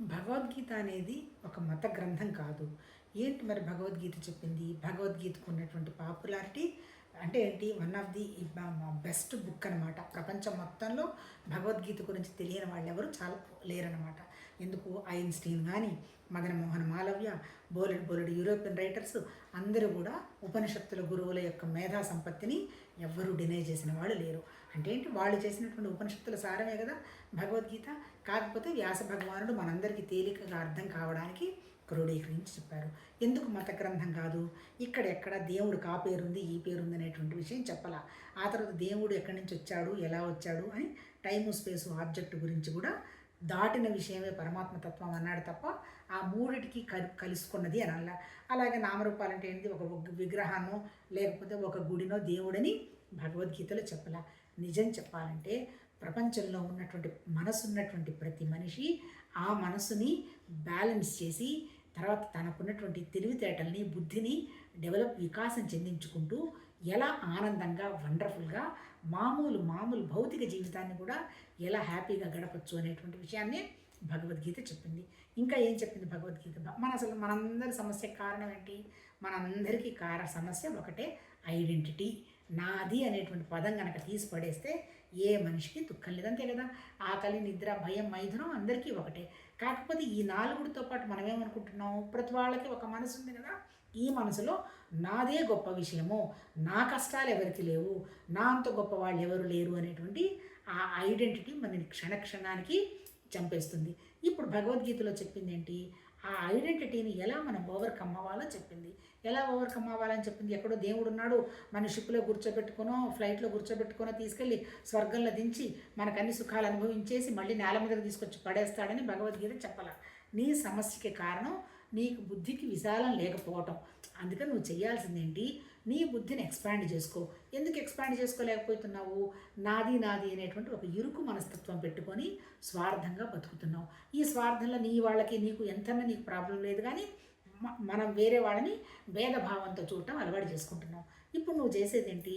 భగవద్గీత అనేది ఒక మత గ్రంథం కాదు. ఏంటి మరి భగవద్గీత చెప్పింది? భగవద్గీతకు ఉన్నటువంటి పాపులారిటీ అంటే ఏంటి? One of the best book అనమాట. ప్రపంచం మొత్తంలో భగవద్గీత గురించి తెలియని వాళ్ళెవరు చాలా లేరనమాట. ఎందుకు? ఐన్‌స్టీన్ గానీ, మదన మోహన్ మాలవ్య, బోలెడు బోలెడు యూరోపియన్ రైటర్స్ అందరూ కూడా ఉపనిషత్తుల గురువుల యొక్క మేధా సంపత్తిని ఎవ్వరూ డినై చేసిన వాళ్ళు లేరు. అంటే ఏంటి? వాళ్ళు చేసినటువంటి ఉపనిషత్తుల సారమే కదా భగవద్గీత. కాకపోతే వ్యాస భగవానుడు మనందరికీ తేలికగా అర్థం కావడానికి క్రోడీకరించి చెప్పారు. ఎందుకు మత గ్రంథం కాదు? ఇక్కడెక్కడ దేవుడికి ఆ పేరుంది, ఈ పేరుంది అనేటువంటి విషయం చెప్పాల. ఆ తర్వాత దేవుడు ఎక్కడి నుంచి వచ్చాడు, ఎలా వచ్చాడు అని టైము స్పేసు ఆబ్జెక్ట్ గురించి కూడా దాటిన విషయమే పరమాత్మ తత్వం అన్నాడు తప్ప ఆ మూడిటికి కలుసుకున్నది అని అలా. అలాగే నామరూపాలంటే ఏంటి? ఒక విగ్రహాన్నో లేకపోతే ఒక గుడినో దేవుడని భగవద్గీతలో చెప్పాల. నిజం చెప్పాలంటే ప్రపంచంలో ఉన్నటువంటి మనసు ఉన్నటువంటి ప్రతి మనిషి ఆ మనసుని బ్యాలెన్స్ చేసి తర్వాత తనకున్నటువంటి తెలివితేటల్ని బుద్ధిని వికాసం చెందించుకుంటూ ఎలా ఆనందంగా వండర్ఫుల్గా మామూలు భౌతిక జీవితాన్ని కూడా ఎలా హ్యాపీగా గడపచ్చు అనేటువంటి విషయాన్ని భగవద్గీత చెప్పింది. ఇంకా ఏం చెప్పింది భగవద్గీత? మనందరి సమస్యకు కారణం ఏంటి? మనందరికీ సమస్య ఒకటే, ఐడెంటిటీ. నాది అనేటువంటి పదం కనుక తీసి పడేస్తే ఏ మనిషికి దుఃఖం లేదు. అంతే కదా? ఆకలి, నిద్ర, భయం, మైథునం అందరికీ ఒకటే. కాకపోతే ఈ నాలుగుడితో పాటు మనం ఏమనుకుంటున్నాం? ప్రతి వాళ్ళకి ఒక మనసు ఉంది కదా. ఈ మనసులో నాదే గొప్ప విషయము, నా కష్టాలు ఎవరికి లేవు, నా అంత గొప్ప వాళ్ళు ఎవరు లేరు అనేటువంటి ఆ ఐడెంటిటీ మన క్షణానికి చంపేస్తుంది. ఇప్పుడు భగవద్గీతలో చెప్పింది ఏంటి? ఆ ఐడెంటిటీని ఎలా మనం ఓవర్కమ్ అవ్వాలో చెప్పింది. ఎలా ఓవర్కమ్ అవ్వాలని చెప్పింది? ఎక్కడో దేవుడు ఉన్నాడు, మన షిప్లో కూర్చోబెట్టుకునో ఫ్లైట్లో కూర్చోబెట్టుకునో తీసుకెళ్ళి స్వర్గంలో దించి మనకు అన్ని సుఖాలు అనుభవించేసి మళ్ళీ నేల మీదకి తీసుకొచ్చి పడేస్తాడని భగవద్గీత చెప్పాల. నీ సమస్యకి కారణం నీకు బుద్ధికి విశాలం లేకపోవటం. అందుకని నువ్వు చేయాల్సిందేంటి? నీ బుద్ధిని ఎక్స్పాండ్ చేసుకో. ఎందుకు ఎక్స్పాండ్ చేసుకోలేకపోతున్నావు? నాది అనేటువంటి ఒక ఇరుకు మనస్తత్వం పెట్టుకొని స్వార్థంగా బతుకుతున్నావు. ఈ స్వార్థంలో నీ వాళ్ళకి నీకు ఎంతన్నా నీకు ప్రాబ్లం లేదు, కానీ మనం వేరే వాళ్ళని భేదభావంతో చూడటం అలవాటు చేసుకుంటున్నాం. ఇప్పుడు నువ్వు చేసేదేంటి?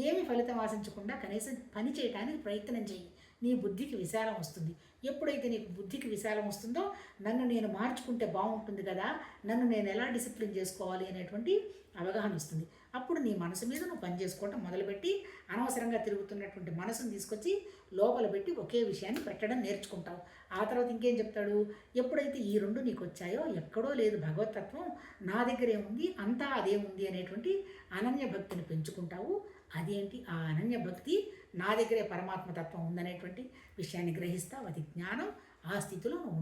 ఏమి ఫలితం ఆశించకుండా కనీసం పని చేయడానికి ప్రయత్నం చేయి. నీ బుద్ధికి విశాలం వస్తుంది. ఎప్పుడైతే నీకు బుద్ధికి విశాలం వస్తుందో నన్ను నేను మార్చుకుంటే బాగుంటుంది కదా, నన్ను నేను ఎలా డిసిప్లిన్ చేసుకోవాలి అనేటువంటి అవగాహన వస్తుంది. అప్పుడు నీ మనసు మీద నువ్వు పని చేసుకోవటం మొదలుపెట్టి అనవసరంగా తిరుగుతున్నటువంటి మనసును తీసుకొచ్చి లోపల పెట్టి ఒకే విషయాన్ని పెట్టడం నేర్చుకుంటావు. ఆ తర్వాత ఇంకేం చెప్తాడు? ఎప్పుడైతే ఈ రెండు నీకు వచ్చాయో ఎక్కడో లేదు భగవతత్వం, నా దగ్గరే ఉంది, అంతా అదే ఉంది అనేటువంటి అనన్య భక్తిని పెంచుకుంటావు. అదేంటి ఆ అనన్య భక్తి? నా దగ్గరే పరమాత్మతత్వం ఉందనేటువంటి విషయాన్ని గ్రహిస్తావు. అది జ్ఞానం. ఆ స్థితిలో నువ్వు